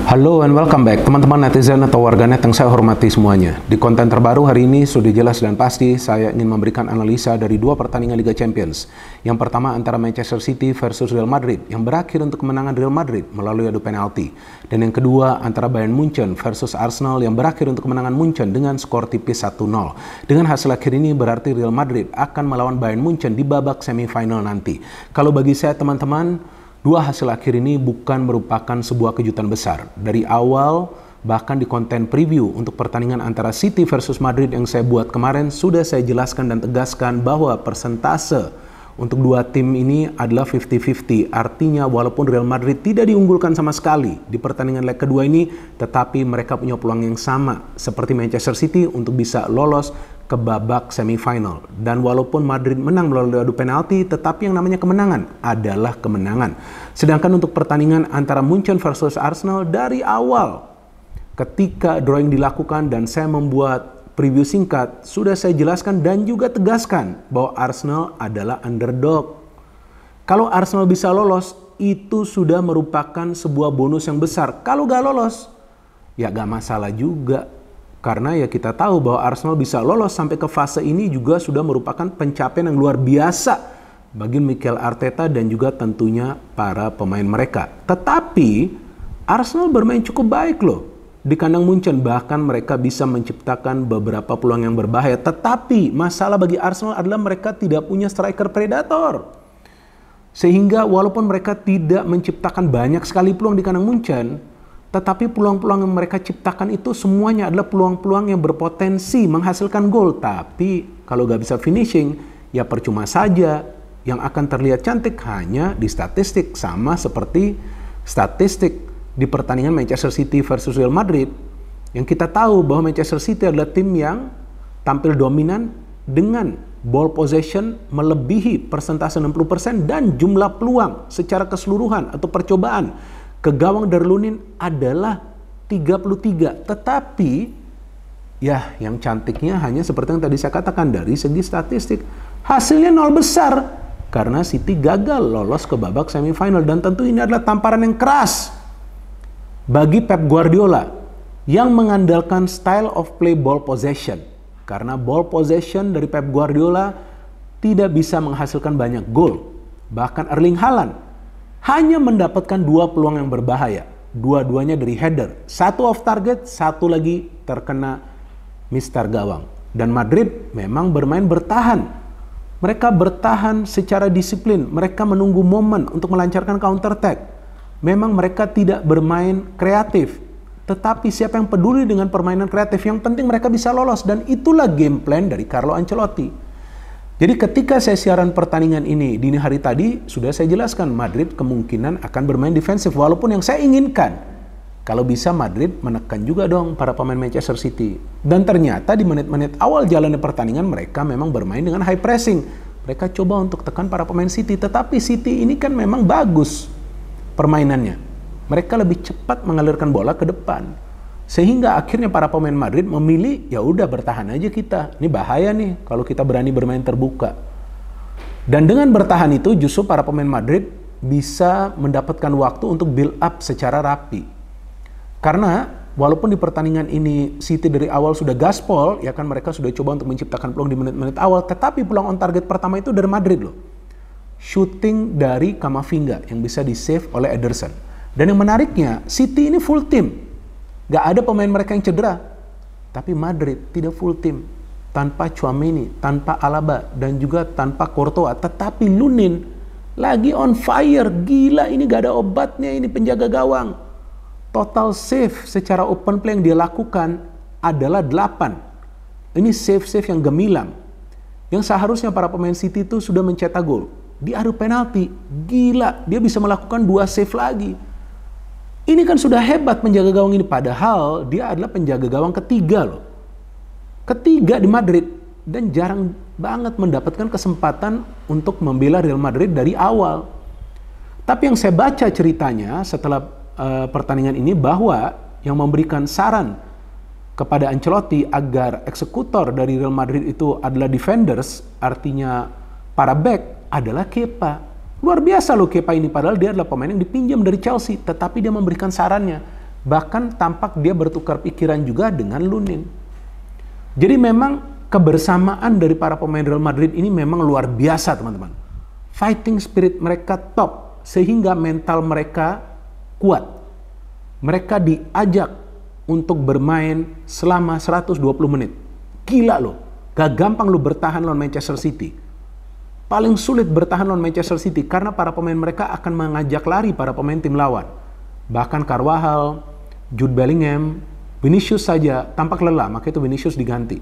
Halo and welcome back teman-teman netizen atau warganet yang saya hormati semuanya. Di konten terbaru hari ini sudah jelas dan pasti saya ingin memberikan analisa dari dua pertandingan Liga Champions. Yang pertama antara Manchester City versus Real Madrid yang berakhir untuk kemenangan Real Madrid melalui adu penalti. Dan yang kedua antara Bayern Munchen versus Arsenal yang berakhir untuk kemenangan Munchen dengan skor tipis 1-0. Dengan hasil akhir ini berarti Real Madrid akan melawan Bayern Munchen di babak semifinal nanti. Kalau bagi saya teman-teman, dua hasil akhir ini bukan merupakan sebuah kejutan besar. Dari awal, bahkan di konten preview untuk pertandingan antara City versus Madrid yang saya buat kemarin, sudah saya jelaskan dan tegaskan bahwa persentase untuk dua tim ini adalah 50-50. Artinya walaupun Real Madrid tidak diunggulkan sama sekali di pertandingan leg kedua ini, tetapi mereka punya peluang yang sama seperti Manchester City untuk bisa lolos ke babak semifinal. Dan walaupun Madrid menang melalui adu penalti, tetapi yang namanya kemenangan adalah kemenangan. Sedangkan untuk pertandingan antara Munchen versus Arsenal, dari awal ketika drawing dilakukan dan saya membuat preview singkat, sudah saya jelaskan dan juga tegaskan bahwa Arsenal adalah underdog. Kalau Arsenal bisa lolos, itu sudah merupakan sebuah bonus yang besar. Kalau gak lolos, ya gak masalah juga. Karena ya kita tahu bahwa Arsenal bisa lolos sampai ke fase ini juga sudah merupakan pencapaian yang luar biasa bagi Mikel Arteta dan juga tentunya para pemain mereka. Tetapi Arsenal bermain cukup baik loh di kandang Munchen, bahkan mereka bisa menciptakan beberapa peluang yang berbahaya. Tetapi masalah bagi Arsenal adalah mereka tidak punya striker predator. Sehingga walaupun mereka tidak menciptakan banyak sekali peluang di kandang Munchen, tetapi peluang-peluang yang mereka ciptakan itu semuanya adalah peluang-peluang yang berpotensi menghasilkan gol. Tapi kalau gak bisa finishing, ya percuma saja. Yang akan terlihat cantik hanya di statistik, sama seperti statistik di pertandingan Manchester City versus Real Madrid, yang kita tahu bahwa Manchester City adalah tim yang tampil dominan dengan ball possession melebihi persentase 60% dan jumlah peluang secara keseluruhan atau percobaan ke gawang Darlunin adalah 33. Tetapi ya yang cantiknya hanya seperti yang tadi saya katakan, dari segi statistik hasilnya nol besar karena City gagal lolos ke babak semifinal. Dan tentu ini adalah tamparan yang keras bagi Pep Guardiola yang mengandalkan style of play ball possession. Karena ball possession dari Pep Guardiola tidak bisa menghasilkan banyak gol. Bahkan Erling Haaland hanya mendapatkan dua peluang yang berbahaya. Dua-duanya dari header. Satu off target, satu lagi terkena mistar gawang. Dan Madrid memang bermain bertahan. Mereka bertahan secara disiplin. Mereka menunggu momen untuk melancarkan counter attack. Memang mereka tidak bermain kreatif. Tetapi siapa yang peduli dengan permainan kreatif? Yang penting mereka bisa lolos. Dan itulah game plan dari Carlo Ancelotti. Jadi ketika saya siaran pertandingan ini dini hari tadi, sudah saya jelaskan Madrid kemungkinan akan bermain defensif. Walaupun yang saya inginkan, kalau bisa Madrid menekan juga dong para pemain Manchester City. Dan ternyata di menit-menit awal jalannya pertandingan mereka memang bermain dengan high pressing. Mereka coba untuk tekan para pemain City. Tetapi City ini kan memang bagus permainannya. Mereka lebih cepat mengalirkan bola ke depan. Sehingga akhirnya para pemain Madrid memilih, ya udah bertahan aja kita. Ini bahaya nih kalau kita berani bermain terbuka. Dan dengan bertahan itu justru para pemain Madrid bisa mendapatkan waktu untuk build up secara rapi. Karena walaupun di pertandingan ini City dari awal sudah gaspol, ya kan mereka sudah coba untuk menciptakan peluang di menit-menit awal, tetapi peluang on target pertama itu dari Madrid loh. Shooting dari Camavinga yang bisa di-save oleh Ederson. Dan yang menariknya, City ini full team. Gak ada pemain mereka yang cedera. Tapi Madrid tidak full team. Tanpa Tchouaméni, tanpa Alaba, dan juga tanpa Courtois. Tetapi Lunin lagi on fire. Gila, ini gak ada obatnya ini penjaga gawang. Total save secara open play yang dia lakukan adalah 8. Ini save-save yang gemilang. Yang seharusnya para pemain City itu sudah mencetak gol. Di adu penalti, gila, dia bisa melakukan 2 save lagi. Ini kan sudah hebat penjaga gawang ini, padahal dia adalah penjaga gawang ketiga loh. Ketiga di Madrid, dan jarang banget mendapatkan kesempatan untuk membela Real Madrid dari awal. Tapi yang saya baca ceritanya setelah pertandingan ini, bahwa yang memberikan saran kepada Ancelotti agar eksekutor dari Real Madrid itu adalah defenders, artinya para back, adalah Kepa. Luar biasa loh Kepa ini, padahal dia adalah pemain yang dipinjam dari Chelsea, tetapi dia memberikan sarannya, Bahkan tampak dia bertukar pikiran juga dengan Lunin. Jadi memang kebersamaan dari para pemain Real Madrid ini memang luar biasa, teman-teman. Fighting spirit mereka top, sehingga mental mereka kuat. Mereka diajak untuk bermain selama 120 menit. Gila loh, gak gampang lo bertahan lawan Manchester City. Paling sulit bertahan lawan Manchester City karena para pemain mereka akan mengajak lari para pemain tim lawan. Bahkan Carvajal, Jude Bellingham, Vinicius saja tampak lelah, makanya itu Vinicius diganti.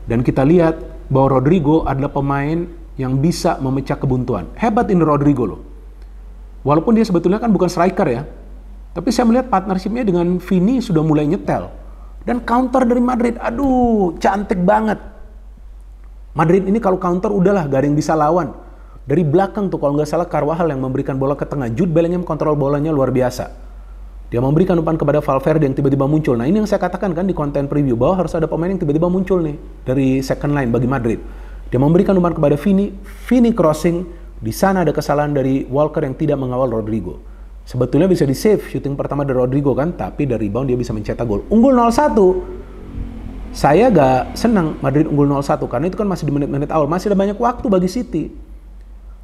Dan kita lihat bahwa Rodrigo adalah pemain yang bisa memecah kebuntuan. Hebat ini Rodrigo loh. Walaupun dia sebetulnya kan bukan striker ya, tapi saya melihat partnershipnya dengan Vini sudah mulai nyetel. Dan counter dari Madrid, aduh cantik banget. Madrid ini kalau counter udahlah gak ada yang bisa lawan. Dari belakang tuh kalau nggak salah Carvajal yang memberikan bola ke tengah. Jude Bellingham kontrol bolanya luar biasa. Dia memberikan umpan kepada Valverde yang tiba-tiba muncul. Nah ini yang saya katakan kan di konten preview, bahwa harus ada pemain yang tiba-tiba muncul nih dari second line bagi Madrid. Dia memberikan umpan kepada Vini, Vini crossing, di sana ada kesalahan dari Walker yang tidak mengawal Rodrigo. Sebetulnya bisa di-save shooting pertama dari Rodrigo kan, tapi dari rebound dia bisa mencetak gol. Unggul 0-1. Saya gak senang Madrid unggul 0-1 karena itu kan masih di menit-menit awal, masih ada banyak waktu bagi City.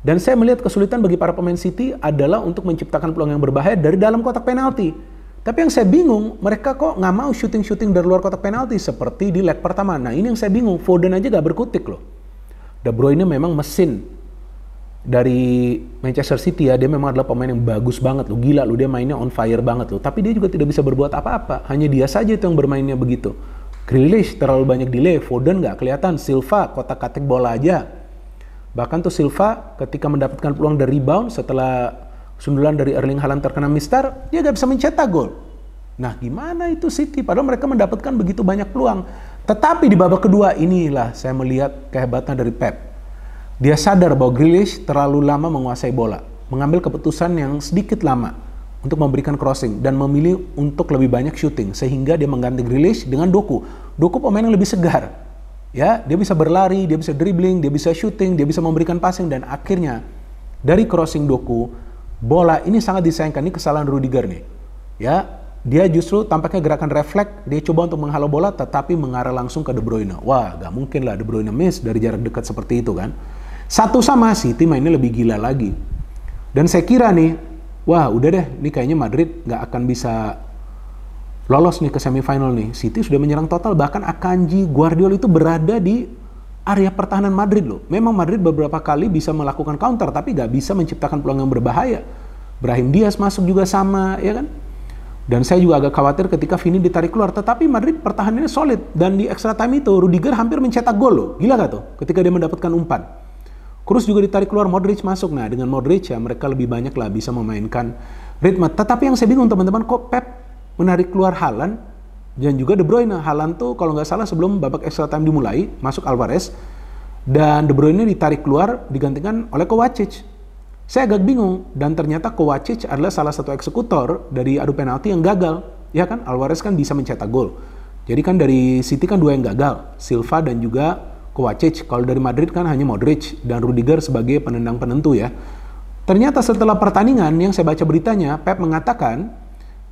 Dan saya melihat kesulitan bagi para pemain City adalah untuk menciptakan peluang yang berbahaya dari dalam kotak penalti. Tapi yang saya bingung, mereka kok nggak mau shooting-shooting dari luar kotak penalti seperti di leg pertama. Nah ini yang saya bingung, Foden aja gak berkutik loh. De Bruyne memang mesin dari Manchester City ya, dia memang adalah pemain yang bagus banget loh, gila loh, dia mainnya on fire banget loh. Tapi dia juga tidak bisa berbuat apa-apa, hanya dia saja itu yang bermainnya begitu. Grealish terlalu banyak delay, Foden nggak kelihatan, Silva kotak-katik bola aja. Bahkan tuh Silva ketika mendapatkan peluang dari rebound setelah sundulan dari Erling Haaland terkena mistar, dia nggak bisa mencetak gol. Nah gimana itu City, padahal mereka mendapatkan begitu banyak peluang. Tetapi di babak kedua inilah saya melihat kehebatan dari Pep. Dia sadar bahwa Grealish terlalu lama menguasai bola, mengambil keputusan yang sedikit lama untuk memberikan crossing dan memilih untuk lebih banyak shooting, sehingga dia mengganti Grealish dengan Doku. Doku pemain yang lebih segar, ya, dia bisa berlari, dia bisa dribbling, dia bisa shooting, dia bisa memberikan passing, dan akhirnya dari crossing Doku, bola ini sangat disayangkan. Ini kesalahan Rudiger nih, ya. Dia justru tampaknya gerakan refleks, dia coba untuk menghalau bola tetapi mengarah langsung ke De Bruyne. Wah, gak mungkin lah De Bruyne miss dari jarak dekat seperti itu kan. Satu sama City mainnya lebih gila lagi. Dan saya kira nih, wah udah deh, ini kayaknya Madrid gak akan bisa lolos nih ke semifinal nih. City sudah menyerang total, bahkan Akanji, Guardiola itu berada di area pertahanan Madrid loh. Memang Madrid beberapa kali bisa melakukan counter, tapi gak bisa menciptakan peluang yang berbahaya. Brahim Diaz masuk juga sama, ya kan? Dan saya juga agak khawatir ketika Vini ditarik keluar. Tetapi Madrid pertahanannya solid. Dan di extra time itu Rudiger hampir mencetak gol loh. Gila gak tuh? Ketika dia mendapatkan umpan. Kroos juga ditarik keluar, Modric masuk. Nah dengan Modric ya mereka lebih banyak lah bisa memainkan ritme. Tetapi yang saya bingung teman-teman, kok Pep menarik keluar Haaland dan juga De Bruyne. Haaland tuh kalau nggak salah sebelum babak extra time dimulai masuk Alvarez. Dan De Bruyne ditarik keluar digantikan oleh Kovacic. Saya agak bingung, dan ternyata Kovacic adalah salah satu eksekutor dari adu penalti yang gagal. Ya kan, Alvarez kan bisa mencetak gol. Jadi kan dari City kan dua yang gagal, Silva dan juga Kovacic. Kalau dari Madrid kan hanya Modric dan Rudiger sebagai penendang penentu ya. Ternyata setelah pertandingan yang saya baca beritanya, Pep mengatakan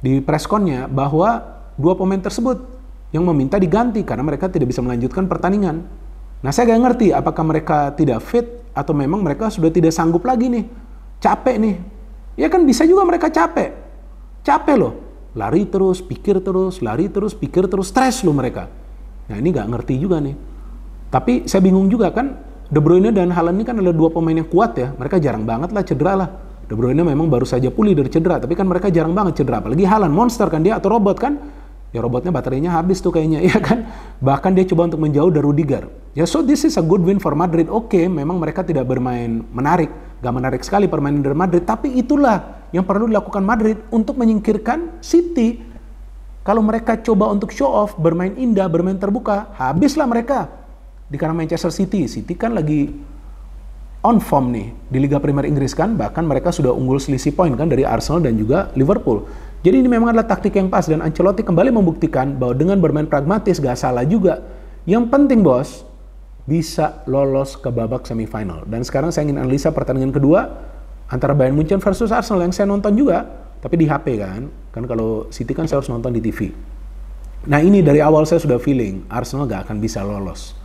di pressconnya bahwa dua pemain tersebut yang meminta diganti karena mereka tidak bisa melanjutkan pertandingan. Nah saya gak ngerti apakah mereka tidak fit atau memang mereka sudah tidak sanggup lagi nih. Capek nih, ya kan bisa juga mereka capek loh, lari terus, pikir terus, lari terus, pikir terus, stres loh mereka. Nah ini nggak ngerti juga nih. Tapi saya bingung juga kan, De Bruyne dan Haaland ini kan adalah dua pemain yang kuat ya, mereka jarang banget lah cedera lah. De Bruyne memang baru saja pulih dari cedera, tapi kan mereka jarang banget cedera, apalagi Haaland, monster kan dia atau robot kan. Ya robotnya baterainya habis tuh kayaknya, ya kan. Bahkan dia coba untuk menjauh dari Rudiger. Ya so this is a good win for Madrid. Oke, memang mereka tidak bermain menarik, gak menarik sekali permainan dari Madrid. Tapi itulah yang perlu dilakukan Madrid untuk menyingkirkan City. Kalau mereka coba untuk show off, bermain indah, bermain terbuka, habislah mereka. Di karena Manchester City kan lagi on form nih di Liga Premier Inggris kan. Bahkan mereka sudah unggul selisih poin kan dari Arsenal dan juga Liverpool. Jadi ini memang adalah taktik yang pas dan Ancelotti kembali membuktikan bahwa dengan bermain pragmatis gak salah juga. Yang penting bos, bisa lolos ke babak semifinal. Dan sekarang saya ingin analisa pertandingan kedua antara Bayern Munchen versus Arsenal yang saya nonton juga. Tapi di HP kan kalau City kan saya harus nonton di TV. Nah ini dari awal saya sudah feeling Arsenal gak akan bisa lolos.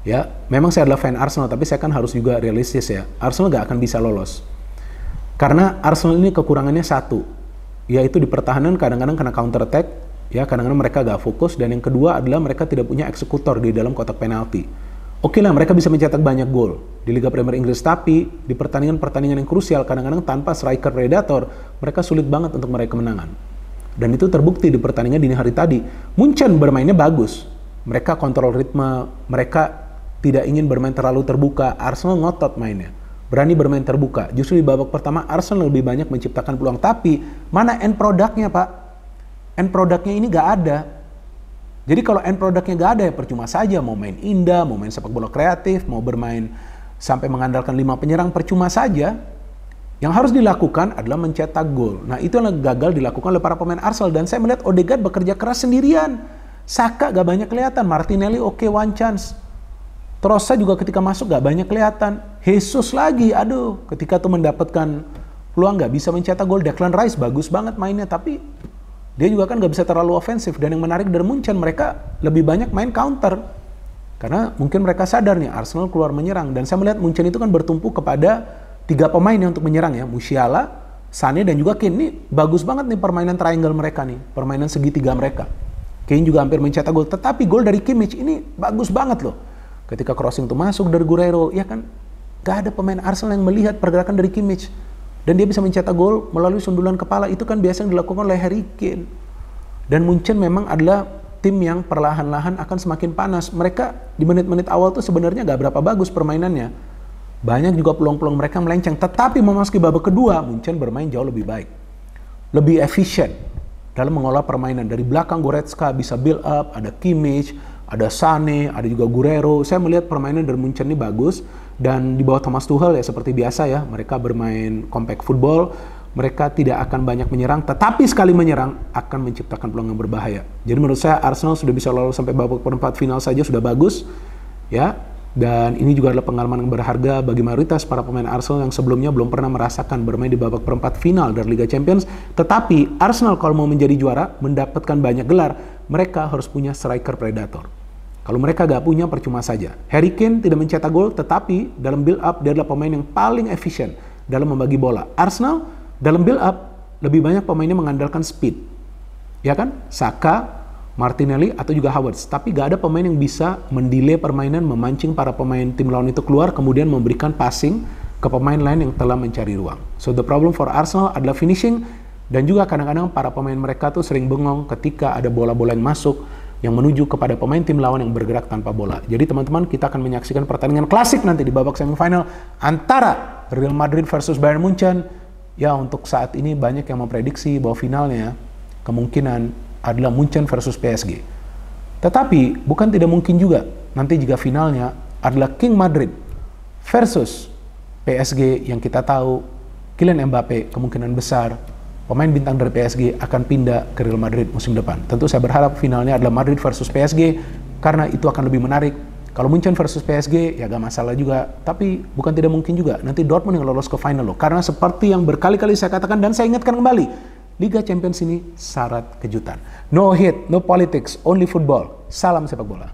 Ya, memang saya adalah fan Arsenal, tapi saya kan harus juga realistis ya. Arsenal gak akan bisa lolos. Karena Arsenal ini kekurangannya satu, yaitu di pertahanan kadang-kadang kena counter attack, ya kadang-kadang mereka gak fokus, dan yang kedua adalah mereka tidak punya eksekutor di dalam kotak penalti. Oke lah, mereka bisa mencetak banyak gol di Liga Premier Inggris, tapi di pertandingan-pertandingan yang krusial kadang-kadang tanpa striker predator, mereka sulit banget untuk meraih kemenangan. Dan itu terbukti di pertandingan dini hari tadi. Munchen bermainnya bagus, mereka kontrol ritme, mereka tidak ingin bermain terlalu terbuka. Arsenal ngotot mainnya, berani bermain terbuka. Justru di babak pertama Arsenal lebih banyak menciptakan peluang, tapi mana end produknya Pak? End produknya ini gak ada. Jadi kalau end produknya gak ada ya percuma saja, mau main indah, mau main sepak bola kreatif, mau bermain sampai mengandalkan 5 penyerang, percuma saja. Yang harus dilakukan adalah mencetak gol. Nah itu yang gagal dilakukan oleh para pemain Arsenal, dan saya melihat Odegaard bekerja keras sendirian. Saka gak banyak kelihatan, Martinelli oke, one chance. Trossard juga ketika masuk gak banyak kelihatan. Jesus lagi, aduh, ketika tuh mendapatkan peluang gak bisa mencetak gol. Declan Rice bagus banget mainnya, tapi dia juga kan gak bisa terlalu ofensif. Dan yang menarik dari Munchen, mereka lebih banyak main counter. Karena mungkin mereka sadar nih, Arsenal keluar menyerang. Dan saya melihat Munchen itu kan bertumpu kepada 3 pemain yang untuk menyerang ya. Musiala, Sané, dan juga Kane. Ini bagus banget nih permainan triangle mereka nih. Permainan segitiga mereka. Kane juga hampir mencetak gol. Tetapi gol dari Kimmich ini bagus banget loh. Ketika crossing itu masuk dari Guerreiro, ya kan gak ada pemain Arsenal yang melihat pergerakan dari Kimmich. Dan dia bisa mencetak gol melalui sundulan kepala. Itu kan biasa yang dilakukan oleh Harry Kane. Dan Munchen memang adalah tim yang perlahan-lahan akan semakin panas. Mereka di menit-menit awal tuh sebenarnya gak berapa bagus permainannya. Banyak juga peluang-peluang mereka melenceng. Tetapi memasuki babak kedua, Munchen bermain jauh lebih baik. Lebih efisien dalam mengolah permainan. Dari belakang Goretzka bisa build up, ada Kimmich, ada Sané, ada juga Guerreiro. Saya melihat permainan dari Munchen ini bagus. Dan di bawah Thomas Tuchel ya seperti biasa ya, mereka bermain compact football. Mereka tidak akan banyak menyerang, tetapi sekali menyerang akan menciptakan peluang yang berbahaya. Jadi menurut saya Arsenal sudah bisa lolos sampai babak perempat final saja sudah bagus, ya. Dan ini juga adalah pengalaman yang berharga bagi mayoritas para pemain Arsenal yang sebelumnya belum pernah merasakan bermain di babak perempat final dari Liga Champions. Tetapi Arsenal kalau mau menjadi juara, mendapatkan banyak gelar, mereka harus punya striker predator. Kalau mereka gak punya, percuma saja. Harry Kane tidak mencetak gol, tetapi dalam build up dia adalah pemain yang paling efisien dalam membagi bola. Arsenal dalam build up lebih banyak pemainnya mengandalkan speed, ya kan? Saka, Martinelli atau juga Havertz. Tapi gak ada pemain yang bisa mendelay permainan, memancing para pemain tim lawan itu keluar, kemudian memberikan passing ke pemain lain yang telah mencari ruang. So the problem for Arsenal adalah finishing, dan juga kadang-kadang para pemain mereka tuh sering bengong ketika ada bola-bola yang masuk yang menuju kepada pemain tim lawan yang bergerak tanpa bola. Jadi teman-teman, kita akan menyaksikan pertandingan klasik nanti di babak semifinal antara Real Madrid versus Bayern Munchen. Ya, untuk saat ini banyak yang memprediksi bahwa finalnya kemungkinan adalah Munchen versus PSG. Tetapi bukan tidak mungkin juga nanti jika finalnya adalah King Madrid versus PSG, yang kita tahu Kylian Mbappe kemungkinan besar pemain bintang dari PSG akan pindah ke Real Madrid musim depan. Tentu saya berharap finalnya adalah Madrid versus PSG karena itu akan lebih menarik. Kalau Munchen versus PSG ya gak masalah juga, tapi bukan tidak mungkin juga nanti Dortmund yang lolos ke final loh. Karena seperti yang berkali-kali saya katakan dan saya ingatkan kembali, Liga Champions ini syarat kejutan. No hate, no politics, only football. Salam sepak bola.